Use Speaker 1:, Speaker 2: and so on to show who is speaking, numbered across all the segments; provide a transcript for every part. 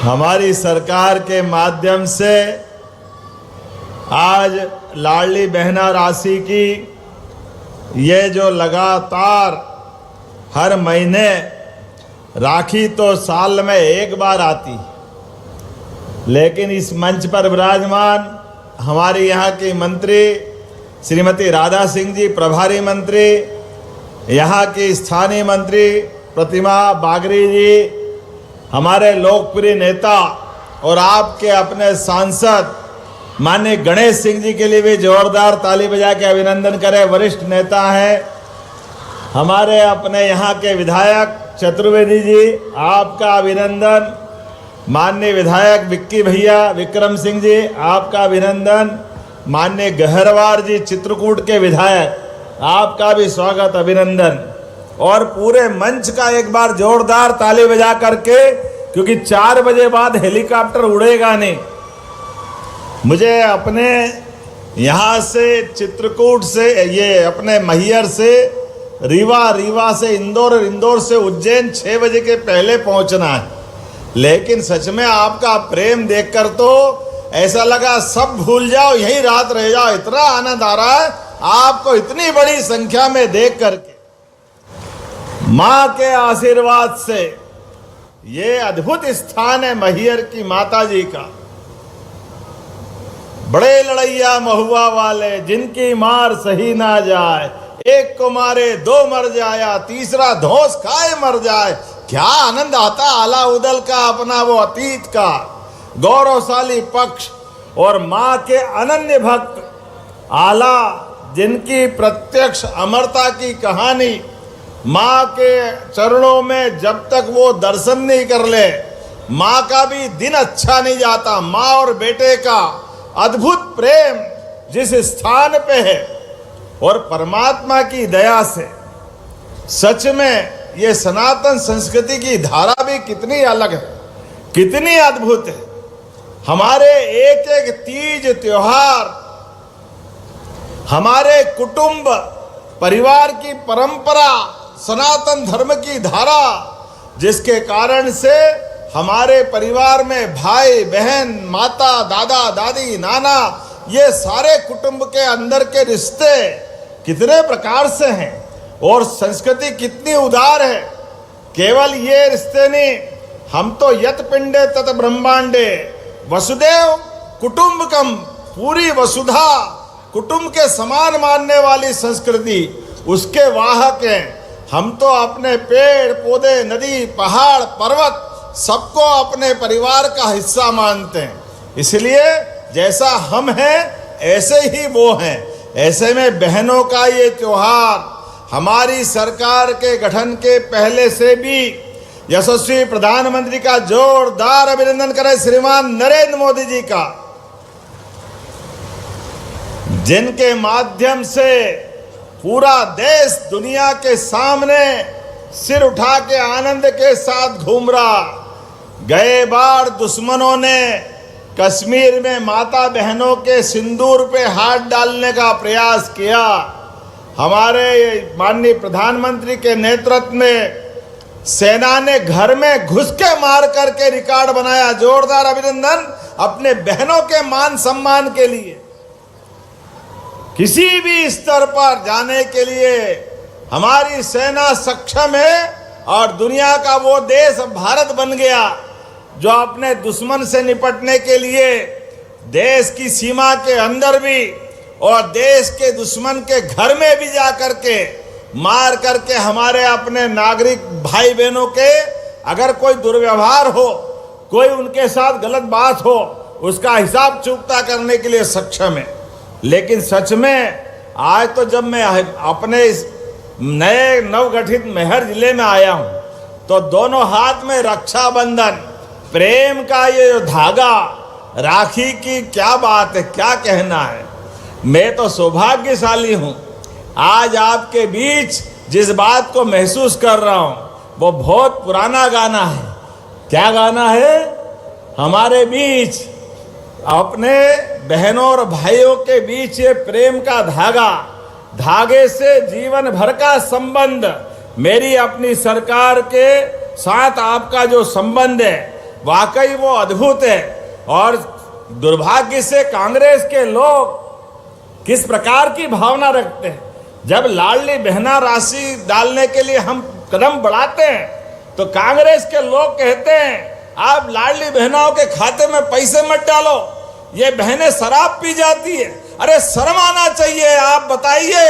Speaker 1: हमारी सरकार के माध्यम से आज लाडली बहना राशि की ये जो लगातार हर महीने राखी तो साल में एक बार आती, लेकिन इस मंच पर विराजमान हमारे यहाँ की मंत्री श्रीमती राधा सिंह जी, प्रभारी मंत्री, यहाँ की स्थानीय मंत्री प्रतिमा बागरी जी, हमारे लोकप्रिय नेता और आपके अपने सांसद माननीय गणेश सिंह जी के लिए भी जोरदार ताली बजा के अभिनंदन करें। वरिष्ठ नेता हैं हमारे अपने यहाँ के विधायक चतुर्वेदी जी, आपका अभिनंदन। माननीय विधायक विक्की भैया विक्रम सिंह जी, आपका अभिनंदन। माननीय गहरवार जी चित्रकूट के विधायक, आपका भी स्वागत अभिनंदन। और पूरे मंच का एक बार जोरदार ताली बजा करके, क्योंकि 4 बजे बाद हेलीकॉप्टर उड़ेगा नहीं। मुझे अपने यहाँ से चित्रकूट से, ये अपने मैहर से रीवा, रीवा से इंदौर और इंदौर से उज्जैन 6 बजे के पहले पहुँचना है। लेकिन सच में आपका प्रेम देखकर तो ऐसा लगा सब भूल जाओ, यही रात रह जाओ। इतना आनंद आ रहा है आपको इतनी बड़ी संख्या में देख करके। माँ के आशीर्वाद से ये अद्भुत स्थान है मैहर की माता जी का। बड़े लड़ैया महुआ वाले जिनकी मार सही ना जाए, एक को मारे 2 मर जाया, तीसरा धौंस खाए मर जाए। क्या आनंद आता आला उदल का, अपना वो अतीत का गौरवशाली पक्ष। और माँ के अनन्य भक्त आला जिनकी प्रत्यक्ष अमरता की कहानी, माँ के चरणों में जब तक वो दर्शन नहीं कर ले, माँ का भी दिन अच्छा नहीं जाता। माँ और बेटे का अद्भुत प्रेम जिस स्थान पे है, और परमात्मा की दया से सच में ये सनातन संस्कृति की धारा भी कितनी अलग है, कितनी अद्भुत है। हमारे एक एक तीज त्योहार हमारे कुटुंब परिवार की परंपरा, सनातन धर्म की धारा, जिसके कारण से हमारे परिवार में भाई बहन, माता, दादा, दादी, नाना, ये सारे कुटुंब के अंदर के रिश्ते कितने प्रकार से हैं और संस्कृति कितनी उदार है। केवल ये रिश्ते नहीं, हम तो यत पिंडे तत ब्रह्मांडे वसुदेव कुटुंबकम, पूरी वसुधा कुटुंब के समान मानने वाली संस्कृति, उसके वाहक हैं। हम तो अपने पेड़ पौधे, नदी, पहाड़, पर्वत सबको अपने परिवार का हिस्सा मानते हैं। इसलिए जैसा हम हैं ऐसे ही वो हैं। ऐसे में बहनों का ये त्योहार हमारी सरकार के गठन के पहले से भी यशस्वी प्रधानमंत्री का जोरदार अभिनंदन करें श्रीमान नरेंद्र मोदी जी का, जिनके माध्यम से पूरा देश दुनिया के सामने सिर उठा के आनंद के साथ घूम रहा। गए बार दुश्मनों ने कश्मीर में माता बहनों के सिंदूर पे हाथ डालने का प्रयास किया। हमारे माननीय प्रधानमंत्री के नेतृत्व में सेना ने घर में घुस के मार करके रिकॉर्ड बनाया। जोरदार अभिनंदन अपने बहनों के मान सम्मान के लिए। किसी भी स्तर पर जाने के लिए हमारी सेना सक्षम है और दुनिया का वो देश भारत बन गया जो अपने दुश्मन से निपटने के लिए देश की सीमा के अंदर भी और देश के दुश्मन के घर में भी जा करके मार करके हमारे अपने नागरिक भाई बहनों के अगर कोई दुर्व्यवहार हो, कोई उनके साथ गलत बात हो, उसका हिसाब चुकता करने के लिए सक्षम है। लेकिन सच में आज तो जब मैं अपने इस नए नवगठित मैहर जिले में आया हूँ तो दोनों हाथ में रक्षाबंधन, प्रेम का ये जो धागा, राखी की क्या बात है, क्या कहना है। मैं तो सौभाग्यशाली हूँ आज आपके बीच जिस बात को महसूस कर रहा हूँ वो बहुत पुराना गाना है। क्या गाना है? हमारे बीच अपने बहनों और भाइयों के बीच ये प्रेम का धागा, धागे से जीवन भर का संबंध, मेरी अपनी सरकार के साथ आपका जो संबंध है वाकई वो अद्भुत है। और दुर्भाग्य से कांग्रेस के लोग किस प्रकार की भावना रखते हैं, जब लाडली बहना राशि डालने के लिए हम कदम बढ़ाते हैं तो कांग्रेस के लोग कहते हैं आप लाडली बहनाओं के खाते में पैसे मत डालो, ये बहनें शराब पी जाती है। अरे शर्म आना चाहिए। आप बताइए,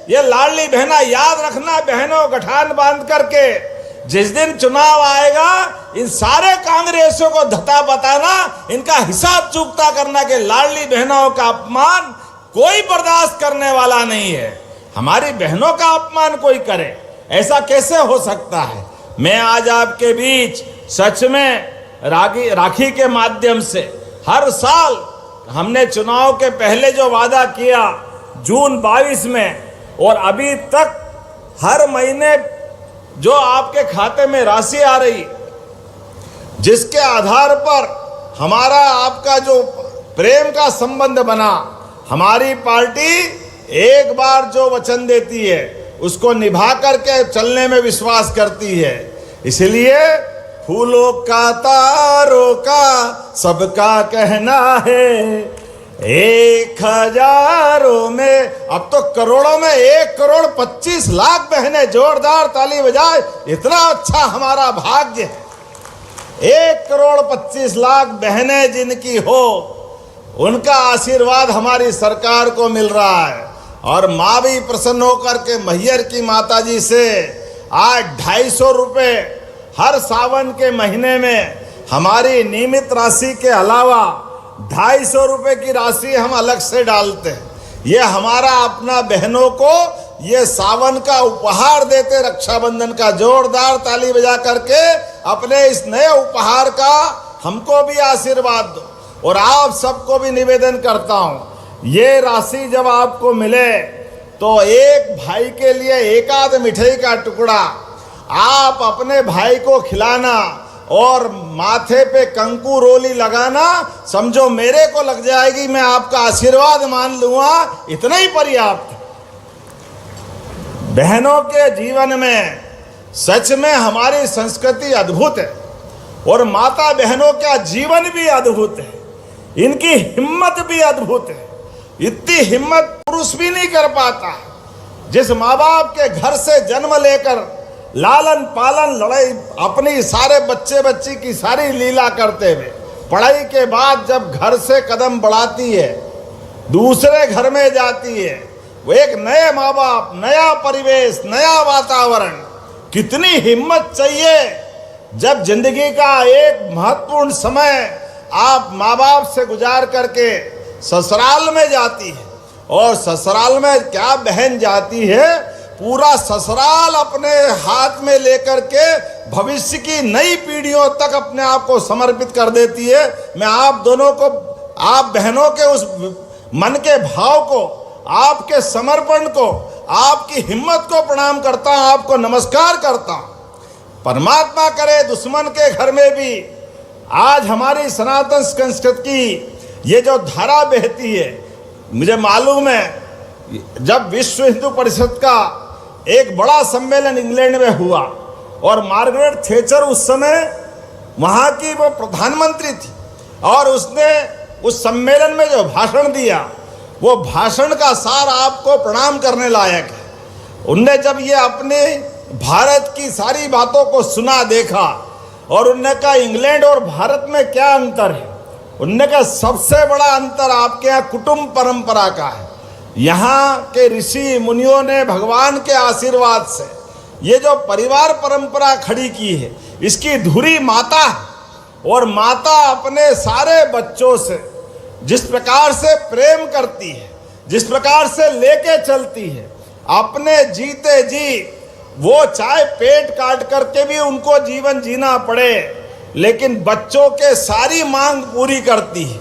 Speaker 1: ये लाडली बहना, याद रखना बहनों, गठान बांध करके जिस दिन चुनाव आएगा इन सारे कांग्रेसियों को धता बताना, इनका हिसाब चुकता करना कि लाडली बहनों का अपमान कोई बर्दाश्त करने वाला नहीं है। हमारी बहनों का अपमान कोई करे, ऐसा कैसे हो सकता है। मैं आज आपके बीच सच में राखी के माध्यम से, हर साल हमने चुनाव के पहले जो वादा किया जून 22 में, और अभी तक हर महीने जो आपके खाते में राशि आ रही, जिसके आधार पर हमारा आपका जो प्रेम का संबंध बना, हमारी पार्टी एक बार जो वचन देती है उसको निभा करके चलने में विश्वास करती है। इसलिए फूलों का तारों का सबका कहना है, 1000 में, अब तो करोड़ों में 1,25,00,000 बहनें, जोरदार ताली बजाए। इतना अच्छा हमारा भाग्य है। 1,25,00,000 बहनें जिनकी हो, उनका आशीर्वाद हमारी सरकार को मिल रहा है। और माँ भी प्रसन्न होकर के मैहर की माता जी से आज 250 रुपये हर सावन के महीने में हमारी नियमित राशि के अलावा 250 रुपये की राशि हम अलग से डालते हैं। ये हमारा अपना बहनों को ये सावन का उपहार देते, रक्षाबंधन का। जोरदार ताली बजा करके अपने इस नए उपहार का हमको भी आशीर्वाद दो। और आप सबको भी निवेदन करता हूँ, ये राशि जब आपको मिले तो एक भाई के लिए एक आध मिठाई का टुकड़ा आप अपने भाई को खिलाना और माथे पे कंकु रोली लगाना, समझो मेरे को लग जाएगी, मैं आपका आशीर्वाद मान लूंगा, इतना ही पर्याप्त है। बहनों के जीवन में सच में हमारी संस्कृति अद्भुत है और माता बहनों का जीवन भी अद्भुत है। इनकी हिम्मत भी अद्भुत है। इतनी हिम्मत पुरुष भी नहीं कर पाता। जिस माँ बाप के घर से जन्म लेकर लालन पालन लड़ाई अपनी सारे बच्चे बच्ची की सारी लीला करते हुए पढ़ाई के बाद जब घर से कदम बढ़ाती है, दूसरे घर में जाती है, वो एक नए माँ बाप, नया परिवेश, नया वातावरण, कितनी हिम्मत चाहिए। जब जिंदगी का एक महत्वपूर्ण समय आप माँ बाप से गुजार करके ससुराल में जाती है, और ससुराल में क्या बहन जाती है, पूरा ससुराल अपने हाथ में लेकर के भविष्य की नई पीढ़ियों तक अपने आप को समर्पित कर देती है। मैं आप दोनों को, आप बहनों के उस मन के भाव को, आपके समर्पण को, आपकी हिम्मत को प्रणाम करता हूँ, आपको नमस्कार करता हूँ। परमात्मा करे दुश्मन के घर में भी आज हमारी सनातन संस्कृति की ये जो धारा बहती है। मुझे मालूम है जब विश्व हिंदू परिषद का एक बड़ा सम्मेलन इंग्लैंड में हुआ और मार्गरेट थैचर उस समय वहाँ की वो प्रधानमंत्री थी, और उसने उस सम्मेलन में जो भाषण दिया, वो भाषण का सार आपको प्रणाम करने लायक है। उनने जब ये अपने भारत की सारी बातों को सुना, देखा, और उनने कहा इंग्लैंड और भारत में क्या अंतर है। उनने कहा सबसे बड़ा अंतर आपके यहाँ कुटुंब परंपरा का है। यहाँ के ऋषि मुनियों ने भगवान के आशीर्वाद से ये जो परिवार परंपरा खड़ी की है, इसकी धुरी माता है। और माता अपने सारे बच्चों से जिस प्रकार से प्रेम करती है, जिस प्रकार से लेके चलती है, अपने जीते जी, वो चाहे पेट काट करके भी उनको जीवन जीना पड़े, लेकिन बच्चों के सारी मांग पूरी करती है।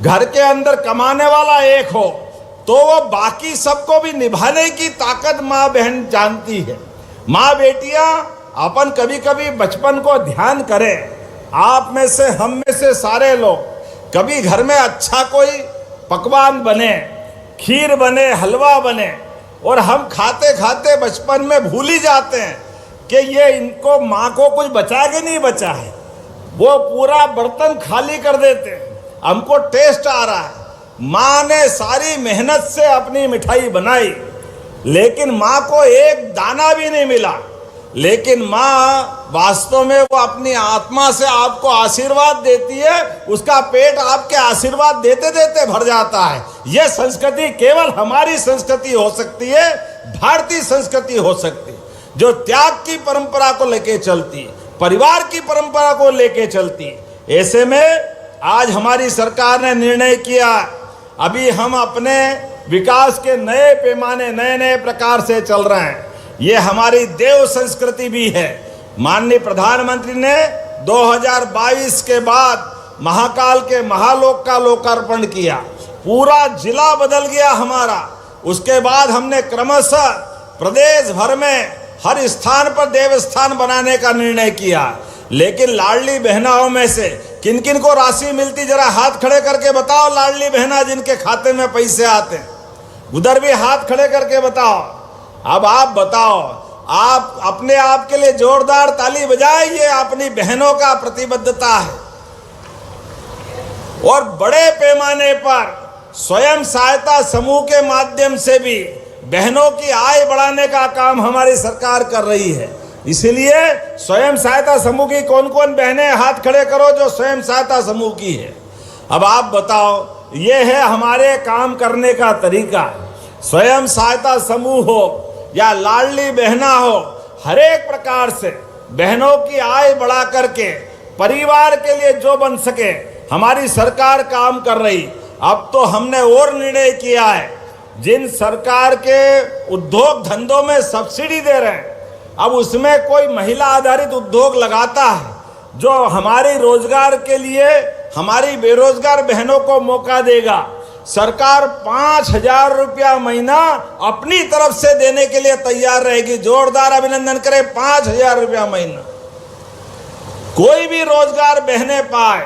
Speaker 1: घर के अंदर कमाने वाला एक हो तो वो बाकी सबको भी निभाने की ताकत माँ बहन जानती है। माँ बेटियाँ अपन कभी कभी बचपन को ध्यान करें। आप में से, हम में से सारे लोग कभी घर में अच्छा कोई पकवान बने, खीर बने, हलवा बने, और हम खाते खाते बचपन में भूल ही जाते हैं कि ये इनको माँ को कुछ बचा के नहीं बचा है। वो पूरा बर्तन खाली कर देते हैं। हमको टेस्ट आ रहा है। माँ ने सारी मेहनत से अपनी मिठाई बनाई, लेकिन माँ को एक दाना भी नहीं मिला। लेकिन माँ वास्तव में वो अपनी आत्मा से आपको आशीर्वाद देती है, उसका पेट आपके आशीर्वाद देते देते भर जाता है। यह संस्कृति केवल हमारी संस्कृति हो सकती है, भारतीय संस्कृति हो सकती है, जो त्याग की परंपरा को लेके चलती है, परिवार की परंपरा को लेके चलती है। ऐसे में आज हमारी सरकार ने निर्णय किया, अभी हम अपने विकास के नए पैमाने, नए नए प्रकार से चल रहे हैं। ये हमारी देव संस्कृति भी है। माननीय प्रधानमंत्री ने 2022 के बाद महाकाल के महालोक का लोकार्पण किया, पूरा जिला बदल गया हमारा। उसके बाद हमने क्रमशः प्रदेश भर में हर स्थान पर देवस्थान बनाने का निर्णय किया। लेकिन लाडली बहनाओं में से किन किन को राशि मिलती, जरा हाथ खड़े करके बताओ। लाडली बहना जिनके खाते में पैसे आते हैं, उधर भी हाथ खड़े करके बताओ। अब आप बताओ, आप अपने आप के लिए जोरदार ताली बजाए। ये अपनी बहनों का प्रतिबद्धता है। और बड़े पैमाने पर स्वयं सहायता समूह के माध्यम से भी बहनों की आय बढ़ाने का काम हमारी सरकार कर रही है। इसलिए स्वयं सहायता समूह की कौन कौन बहनें, हाथ खड़े करो जो स्वयं सहायता समूह की है। अब आप बताओ, ये है हमारे काम करने का तरीका। स्वयं सहायता समूह हो या लाडली बहना हो, हर एक प्रकार से बहनों की आय बढ़ा करके परिवार के लिए जो बन सके हमारी सरकार काम कर रही। अब तो हमने और निर्णय किया है, जिन सरकार के उद्योग धंधों में सब्सिडी दे रहे हैं, अब उसमें कोई महिला आधारित उद्योग लगाता है, जो हमारे रोजगार के लिए हमारी बेरोजगार बहनों को मौका देगा। सरकार 5,000 रुपया महीना अपनी तरफ से देने के लिए तैयार रहेगी। जोरदार अभिनंदन करें। 5,000 रुपया महीना कोई भी रोजगार बहने पाए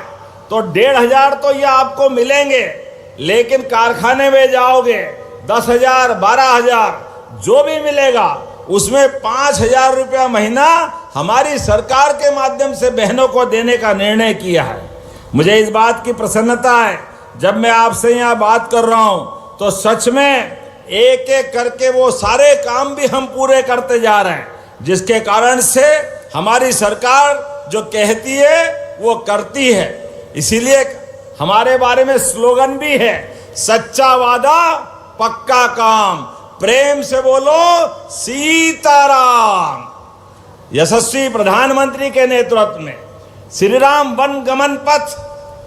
Speaker 1: तो 1,500 तो ये आपको मिलेंगे, लेकिन कारखाने में जाओगे 10,000, 12,000 जो भी मिलेगा, उसमें 5,000 रुपया महीना हमारी सरकार के माध्यम से बहनों को देने का निर्णय किया है। मुझे इस बात की प्रसन्नता है, जब मैं आपसे यहाँ बात कर रहा हूँ तो सच में एक एक करके वो सारे काम भी हम पूरे करते जा रहे हैं, जिसके कारण से हमारी सरकार जो कहती है वो करती है। इसीलिए हमारे बारे में स्लोगन भी है, सच्चा वादा पक्का काम। प्रेम से बोलो सीताराम। यशस्वी प्रधानमंत्री के नेतृत्व में श्री राम वन गमन पथ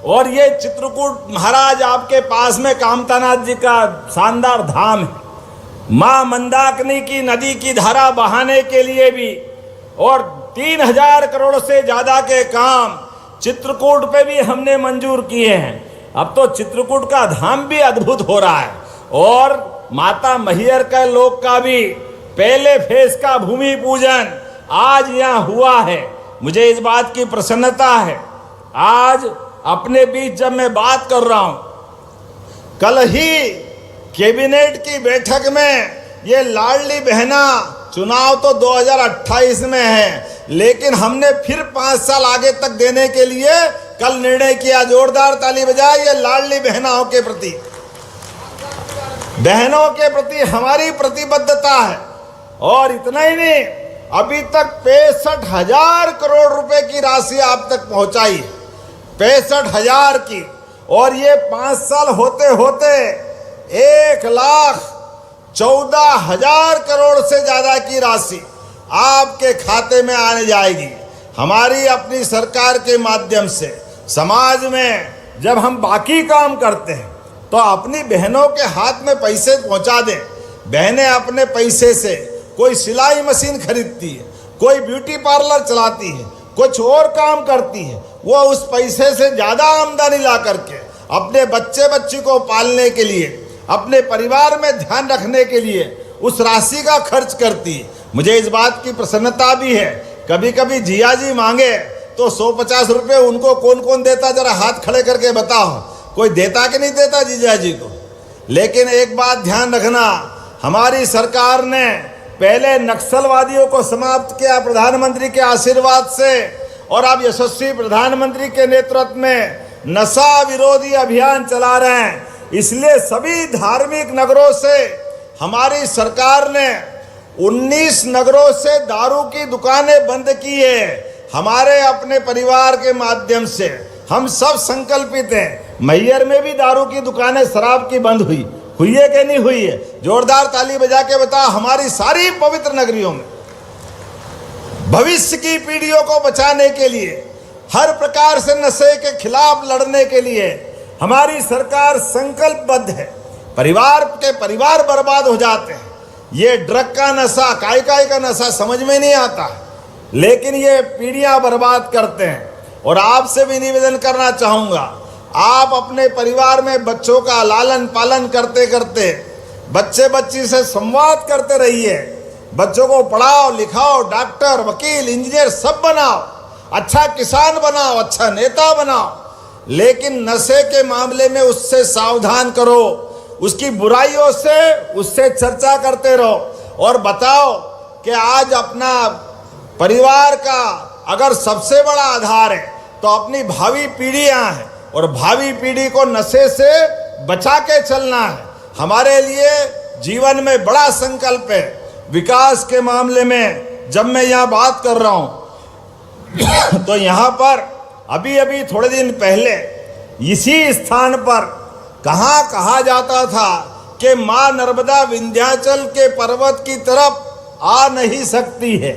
Speaker 1: और ये चित्रकूट महाराज आपके पास में कामतानाथ जी का शानदार धाम है। मां मंदाकिनी की नदी की धारा बहाने के लिए भी और 3,000 करोड़ से ज्यादा के काम चित्रकूट पे भी हमने मंजूर किए हैं। अब तो चित्रकूट का धाम भी अद्भुत हो रहा है और माता मैहर के लोक का भी पहले फेज का भूमि पूजन आज यहाँ हुआ है। मुझे इस बात की प्रसन्नता है, आज अपने बीच जब मैं बात कर रहा हूं, कल ही कैबिनेट की बैठक में ये लाडली बहना चुनाव तो 2028 में है, लेकिन हमने फिर 5 साल आगे तक देने के लिए कल निर्णय किया। जोरदार ताली बजाए ये लाडली बहनाओं के प्रति, बहनों के प्रति हमारी प्रतिबद्धता है। और इतना ही नहीं, अभी तक 65,000 करोड़ रुपए की राशि आप तक पहुंचाई, 65,000 की। और ये 5 साल होते होते 1,14,000 करोड़ से ज्यादा की राशि आपके खाते में आने जाएगी। हमारी अपनी सरकार के माध्यम से समाज में जब हम बाकी काम करते हैं तो अपनी बहनों के हाथ में पैसे पहुंचा दें। बहनें अपने पैसे से कोई सिलाई मशीन खरीदती है, कोई ब्यूटी पार्लर चलाती है, कुछ और काम करती है, वो उस पैसे से ज़्यादा आमदनी ला करके अपने बच्चे बच्ची को पालने के लिए, अपने परिवार में ध्यान रखने के लिए उस राशि का खर्च करती है। मुझे इस बात की प्रसन्नता भी है, कभी कभी जिया जी मांगे तो 150 रुपये उनको कौन कौन देता, जरा हाथ खड़े करके बताओ। कोई देता कि नहीं देता जीजा जी को? लेकिन एक बात ध्यान रखना, हमारी सरकार ने पहले नक्सलवादियों को समाप्त किया प्रधानमंत्री के आशीर्वाद से, और आप यशस्वी प्रधानमंत्री के नेतृत्व में नशा विरोधी अभियान चला रहे हैं। इसलिए सभी धार्मिक नगरों से हमारी सरकार ने 19 नगरों से दारू की दुकानें बंद की है। हमारे अपने परिवार के माध्यम से हम सब संकल्पित हैं। मैहर में भी दारू की दुकानें शराब की बंद हुई है कि नहीं हुई है? जोरदार ताली बजा के बताओ। हमारी सारी पवित्र नगरियों में भविष्य की पीढ़ियों को बचाने के लिए, हर प्रकार से नशे के खिलाफ लड़ने के लिए हमारी सरकार संकल्पबद्ध है। परिवार बर्बाद हो जाते हैं। ये ड्रग का नशा, काय का नशा समझ में नहीं आता, लेकिन ये पीढ़ियां बर्बाद करते हैं। और आपसे भी निवेदन करना चाहूँगा, आप अपने परिवार में बच्चों का लालन पालन करते करते बच्चे बच्ची से संवाद करते रहिए। बच्चों को पढ़ाओ लिखाओ, डॉक्टर वकील इंजीनियर सब बनाओ, अच्छा किसान बनाओ, अच्छा नेता बनाओ। लेकिन नशे के मामले में उससे सावधान करो, उसकी बुराइयों से उससे चर्चा करते रहो और बताओ कि आज अपना परिवार का अगर सबसे बड़ा आधार है तो अपनी भावी पीढ़ियां हैं और भावी पीढ़ी को नशे से बचा के चलना है। हमारे लिए जीवन में बड़ा संकल्प है। विकास के मामले में जब मैं यहाँ बात कर रहा हूँ तो यहाँ पर अभी थोड़े दिन पहले इसी स्थान पर कहा जाता था कि माँ नर्मदा विंध्याचल के पर्वत की तरफ आ नहीं सकती है।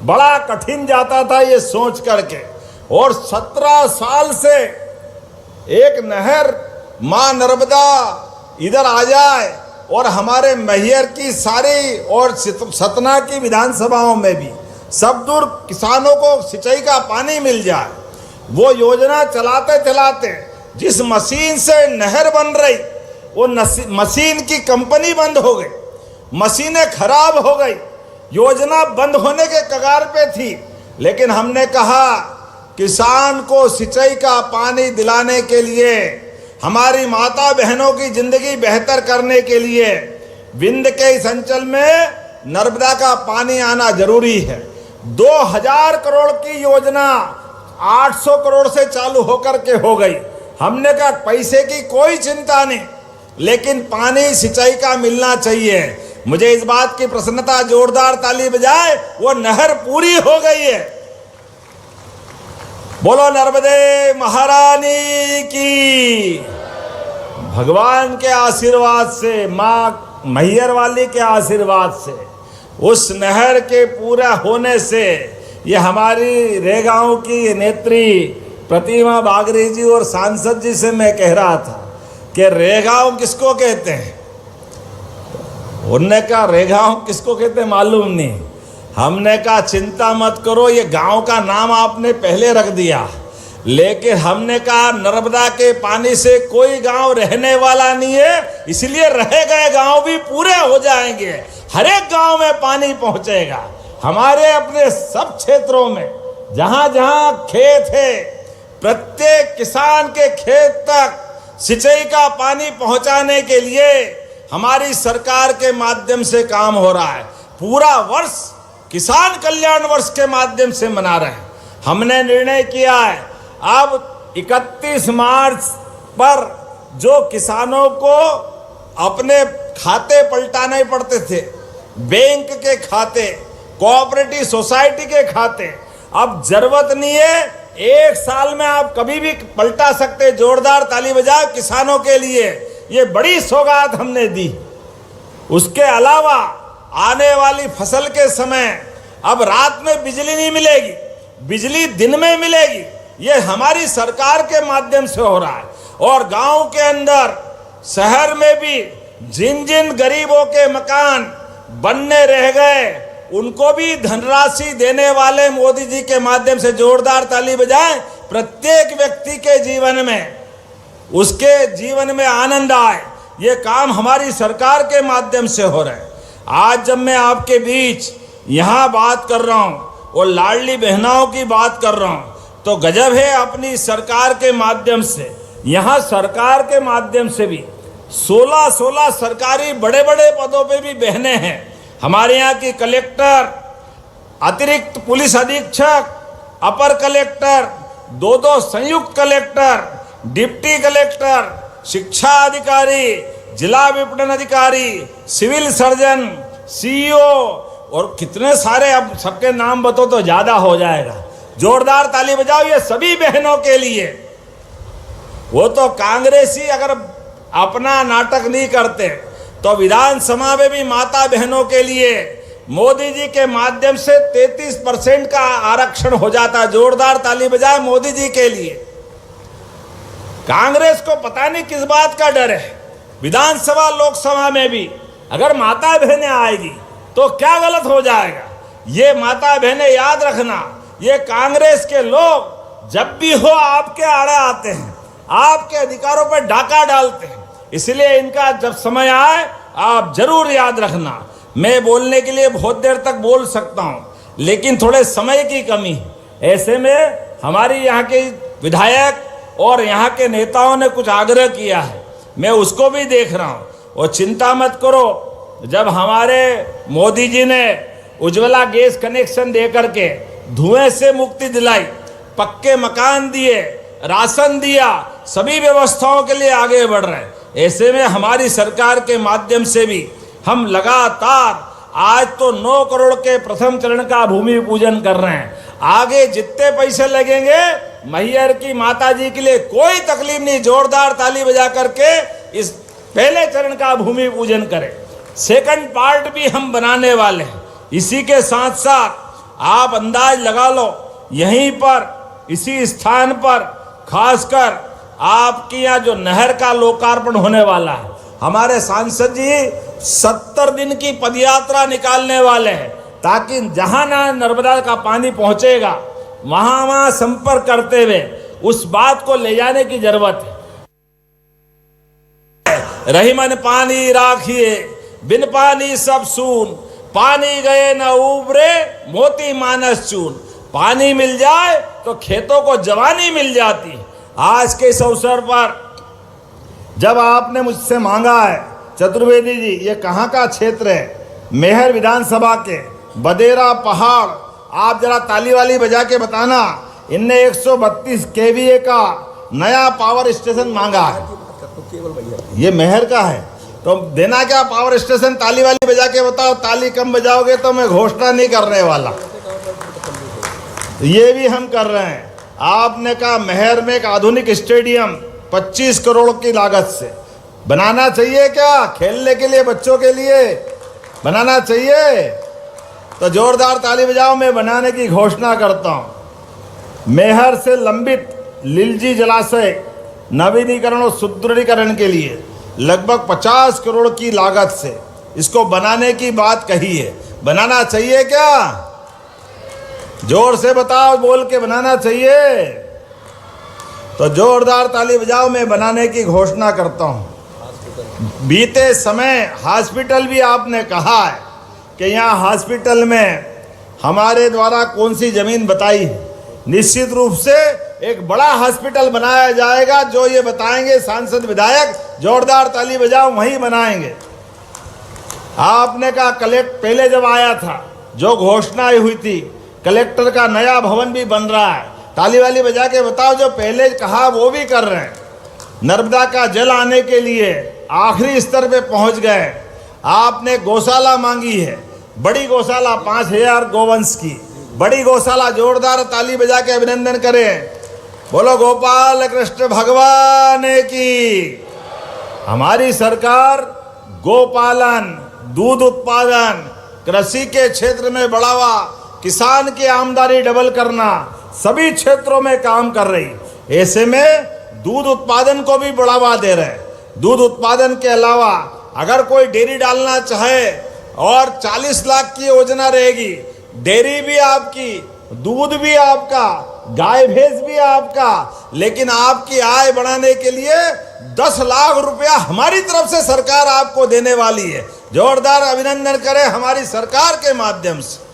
Speaker 1: बड़ा कठिन जाता था ये सोच करके। और 17 साल से एक नहर माँ नर्मदा इधर आ जाए और हमारे मैहर की सारी और सतना की विधानसभाओं में भी सब दूर किसानों को सिंचाई का पानी मिल जाए, वो योजना चलाते चलाते जिस मशीन से नहर बन रही वो मशीन की कंपनी बंद हो गई, मशीनें खराब हो गई, योजना बंद होने के कगार पे थी। लेकिन हमने कहा किसान को सिंचाई का पानी दिलाने के लिए, हमारी माता बहनों की जिंदगी बेहतर करने के लिए विंध्य के इस अंचल में नर्मदा का पानी आना जरूरी है। 2000 करोड़ की योजना 800 करोड़ से चालू होकर के हो गई। हमने कहा पैसे की कोई चिंता नहीं, लेकिन पानी सिंचाई का मिलना चाहिए। मुझे इस बात की प्रसन्नता, जोरदार ताली बजाए, वो नहर पूरी हो गई है। बोलो नर्मदे महारानी की। भगवान के आशीर्वाद से, माँ मैहर वाली के आशीर्वाद से, उस नहर के पूरा होने से ये हमारी रेगांव की नेत्री प्रतिमा बागरी जी और सांसद जी से मैं कह रहा था कि रेगांव किसको कहते हैं। उन्होंने कहा रेगांव किसको कहते हैं मालूम नहीं। हमने कहा चिंता मत करो, ये गांव का नाम आपने पहले रख दिया, लेकिन हमने कहा नर्मदा के पानी से कोई गांव रहने वाला नहीं है, इसलिए रहे गए गांव भी पूरे हो जाएंगे। हर एक गांव में पानी पहुंचेगा। हमारे अपने सब क्षेत्रों में जहां जहां खेत है, प्रत्येक किसान के खेत तक सिंचाई का पानी पहुंचाने के लिए हमारी सरकार के माध्यम से काम हो रहा है। पूरा वर्ष किसान कल्याण वर्ष के माध्यम से मना रहे हैं। हमने निर्णय किया है अब 31 मार्च पर जो किसानों को अपने खाते पलटाने पड़ते थे, बैंक के खाते, कोऑपरेटिव सोसाइटी के खाते, अब जरूरत नहीं है। 1 साल में आप कभी भी पलटा सकते। जोरदार ताली बजाओ किसानों के लिए, ये बड़ी सौगात हमने दी। उसके अलावा आने वाली फसल के समय अब रात में बिजली नहीं मिलेगी, बिजली दिन में मिलेगी। ये हमारी सरकार के माध्यम से हो रहा है। और गांव के अंदर, शहर में भी जिन जिन गरीबों के मकान बनने रह गए, उनको भी धनराशि देने वाले मोदी जी के माध्यम से जोरदार ताली बजाएं। प्रत्येक व्यक्ति के जीवन में, उसके जीवन में आनंद आए, ये काम हमारी सरकार के माध्यम से हो रहे हैं। आज जब मैं आपके बीच यहाँ बात कर रहा हूँ और लाडली बहनाओं की बात कर रहा हूँ, तो गजब है। अपनी सरकार के माध्यम से, यहाँ सरकार के माध्यम से भी 16 सरकारी बड़े बड़े पदों पे भी बहनें हैं। हमारे यहाँ की कलेक्टर, अतिरिक्त पुलिस अधीक्षक, अपर कलेक्टर, दो संयुक्त कलेक्टर, डिप्टी कलेक्टर, शिक्षा अधिकारी, जिला विपणन अधिकारी, सिविल सर्जन, सीईओ और कितने सारे, अब सबके नाम बताओ तो ज्यादा हो जाएगा। जोरदार ताली बजाओ ये सभी बहनों के लिए। वो तो कांग्रेसी अगर अपना नाटक नहीं करते तो विधानसभा में भी माता बहनों के लिए मोदी जी के माध्यम से 33% का आरक्षण हो जाता। जोरदार ताली बजाए मोदी जी के लिए। कांग्रेस को पता नहीं किस बात का डर है। विधानसभा लोकसभा में भी अगर माता बहनें आएगी तो क्या गलत हो जाएगा। ये माता बहनें याद रखना, ये कांग्रेस के लोग जब भी हो आपके आड़े आते हैं, आपके अधिकारों पर डाका डालते हैं। इसलिए इनका जब समय आए आप जरूर याद रखना। मैं बोलने के लिए बहुत देर तक बोल सकता हूं, लेकिन थोड़े समय की कमी है। ऐसे में हमारी यहाँ के विधायक और यहाँ के नेताओं ने कुछ आग्रह किया है, मैं उसको भी देख रहा हूँ। और चिंता मत करो, जब हमारे मोदी जी ने उज्ज्वला गैस कनेक्शन दे करके धुएं से मुक्ति दिलाई, पक्के मकान दिए, राशन दिया, सभी व्यवस्थाओं के लिए आगे बढ़ रहे हैं। ऐसे में हमारी सरकार के माध्यम से भी हम लगातार आज तो 9 करोड़ के प्रथम चरण का भूमि पूजन कर रहे हैं। आगे जितने पैसे लगेंगे मैहर की माता जी के लिए कोई तकलीफ नहीं। जोरदार ताली बजा करके इस पहले चरण का भूमि पूजन करें। सेकंड पार्ट भी हम बनाने वाले हैं। इसी के साथ साथ आप अंदाज लगा लो, यहीं पर इसी स्थान पर खासकर आपके यहाँ जो नहर का लोकार्पण होने वाला है, हमारे सांसद जी 70 दिन की पदयात्रा निकालने वाले हैं, ताकि जहां ना नर्मदा का पानी पहुंचेगा वहां संपर्क करते हुए उस बात को ले जाने की जरूरत है। रही मन पानी राखिए, बिन पानी सब सून, पानी गए न उबरे, मोती मानस चून। पानी मिल जाए तो खेतों को जवानी मिल जाती। आज के इस अवसर पर जब आपने मुझसे मांगा है, चतुर्वेदी जी ये कहाँ का क्षेत्र है, मैहर विधानसभा के बदेरा पहाड़, आप जरा ताली वाली बजा के बताना। इनने 132 केवीए का नया पावर स्टेशन मांगा है, ये मैहर का है, तो देना क्या पावर स्टेशन। ताली वाली बजा के बताओ, ताली कम बजाओगे तो मैं घोषणा नहीं करने वाला। ये भी हम कर रहे हैं। आपने कहा मैहर में एक आधुनिक स्टेडियम 25 करोड़ की लागत से बनाना चाहिए क्या, खेलने के लिए बच्चों के लिए बनाना चाहिए, तो जोरदार ताली बजाओ। मैं बनाने की घोषणा करता हूं। मैहर से लंबित लिलजी जलाशय नवीनीकरण और सुदृढ़ीकरण के लिए लगभग 50 करोड़ की लागत से इसको बनाने की बात कही है। बनाना चाहिए क्या, जोर से बताओ, बोल के बनाना चाहिए, तो जोरदार ताली बजाओ। मैं बनाने की घोषणा करता हूं। बीते समय हॉस्पिटल भी आपने कहा है कि यहाँ हॉस्पिटल में हमारे द्वारा कौन सी जमीन बताई है। निश्चित रूप से एक बड़ा हॉस्पिटल बनाया जाएगा, जो ये बताएंगे सांसद विधायक, जोरदार ताली बजाओ, वहीं बनाएंगे। आपने कहा कलेक्टर पहले जब आया था जो घोषणा हुई थी, कलेक्टर का नया भवन भी बन रहा है, ताली वाली बजा के बताओ। जो पहले कहा वो भी कर रहे हैं। नर्मदा का जल आने के लिए आखिरी स्तर पे पहुंच गए। आपने गौशाला मांगी है, बड़ी गौशाला 5000 गोवंश की बड़ी गौशाला। जोरदार ताली बजा के अभिनंदन करें। बोलो गोपाल कृष्ण भगवान की। हमारी सरकार गोपालन, दूध उत्पादन, कृषि के क्षेत्र में बढ़ावा, किसान की आमदनी डबल करना, सभी क्षेत्रों में काम कर रही। ऐसे में दूध उत्पादन को भी बढ़ावा दे रहे हैं। दूध उत्पादन के अलावा अगर कोई डेयरी डालना चाहे और 40 लाख की योजना रहेगी, डेयरी भी आपकी, दूध भी आपका, गाय भैंस भी आपका, लेकिन आपकी आय बढ़ाने के लिए 10 लाख रुपया हमारी तरफ से सरकार आपको देने वाली है। जोरदार अभिनंदन करें हमारी सरकार के माध्यम से।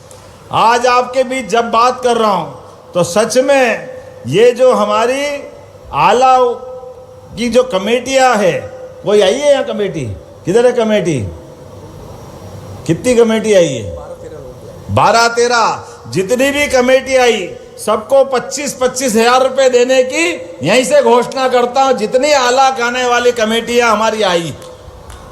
Speaker 1: आज आपके बीच जब बात कर रहा हूं तो सच में ये जो हमारी आला की जो कमेटियां है, कोई आई है यहाँ कमेटी? किधर है कमेटी? कितनी कमेटी आई है? 12-13 जितनी भी कमेटी आई, सबको 25-25 हजार रुपये देने की यहीं से घोषणा करता हूं। जितनी आला आने वाली कमेटियां हमारी आई,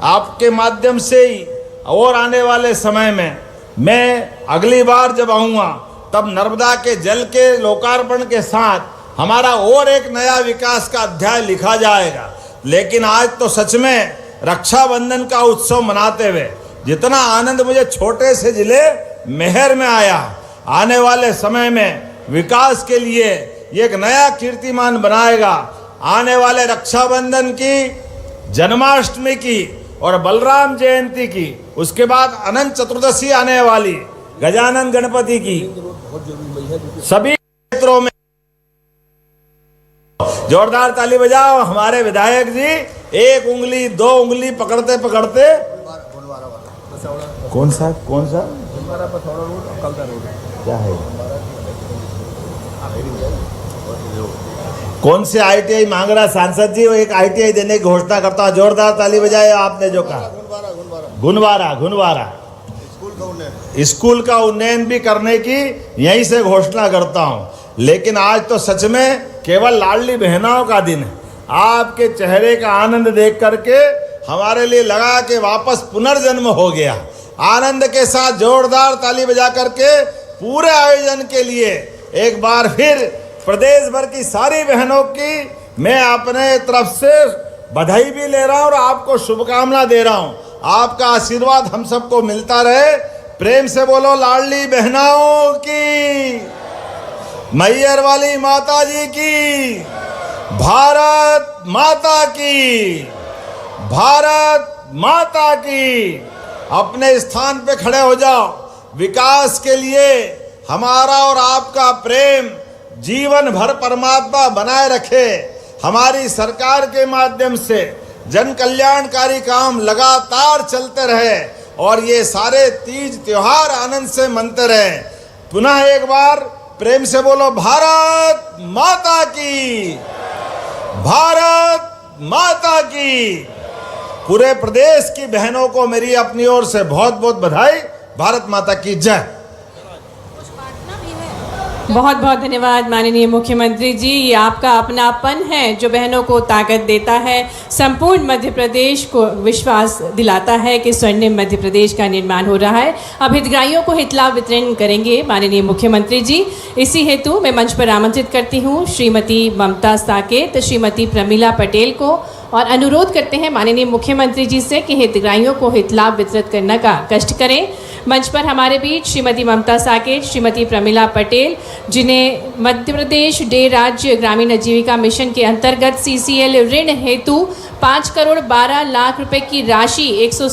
Speaker 1: आपके माध्यम से ही और आने वाले समय में मैं अगली बार जब आऊँगा तब नर्मदा के जल के लोकार्पण के साथ हमारा और एक नया विकास का अध्याय लिखा जाएगा। लेकिन आज तो सच में रक्षाबंधन का उत्सव मनाते हुए जितना आनंद मुझे छोटे से जिले मेहर में आया, आने वाले समय में विकास के लिए ये एक नया कीर्तिमान बनाएगा। आने वाले रक्षाबंधन की, जन्माष्टमी की और बलराम जयंती की, उसके बाद अनंत चतुर्दशी आने वाली, गजानन गणपति की, सभी क्षेत्रों में जोरदार ताली बजाओ। हमारे विधायक जी एक उंगली दो उंगली पकड़ते पकड़ते, कौन सा क्या है, कौन से ITI मांग रहा सांसद जी? वो एक ITI देने की घोषणा करता हूँ। जोरदार ताली बजाए आपने जो कहा। गुनवारा स्कूल का उन्नयन भी करने की यहीं से घोषणा करता हूँ। लेकिन आज तो सच में केवल लाडली बहनाओं का दिन है। आपके चेहरे का आनंद देख करके हमारे लिए लगा कि वापस पुनर्जन्म हो गया। आनंद के साथ जोरदार ताली बजा करके पूरे आयोजन के लिए एक बार फिर प्रदेश भर की सारी बहनों की मैं अपने तरफ से बधाई भी ले रहा हूं और आपको शुभकामना दे रहा हूं। आपका आशीर्वाद हम सबको मिलता रहे। प्रेम से बोलो लाडली बहनाओं की, मैयर वाली माता जी की, भारत माता की, भारत माता की। अपने स्थान पे खड़े हो जाओ। विकास के लिए हमारा और आपका प्रेम जीवन भर परमात्मा बनाए रखे। हमारी सरकार के माध्यम से जन कल्याणकारी काम लगातार चलते रहे और ये सारे तीज त्योहार आनंद से मनते रहे। पुनः एक बार प्रेम से बोलो भारत माता की, भारत माता की। पूरे प्रदेश की बहनों को मेरी अपनी ओर से बहुत बहुत बधाई। भारत माता की जय।
Speaker 2: बहुत बहुत धन्यवाद माननीय मुख्यमंत्री जी। ये आपका अपनापन है जो बहनों को ताकत देता है, संपूर्ण मध्य प्रदेश को विश्वास दिलाता है कि स्वर्णिम मध्य प्रदेश का निर्माण हो रहा है। अब हितग्राहियों को हित लाभ वितरण करेंगे माननीय मुख्यमंत्री जी। इसी हेतु मैं मंच पर आमंत्रित करती हूँ श्रीमती ममता साकेत, श्रीमती प्रमिला पटेल को और अनुरोध करते हैं माननीय मुख्यमंत्री जी से कि हितग्राहियों को हित लाभ वितरित करने का कष्ट करें। मंच पर हमारे बीच श्रीमती ममता साकेत, श्रीमती प्रमिला पटेल, जिन्हें मध्य प्रदेश डे राज्य ग्रामीण आजीविका मिशन के अंतर्गत CCL ऋण हेतु 5 करोड़ 12 लाख रुपए की राशि 100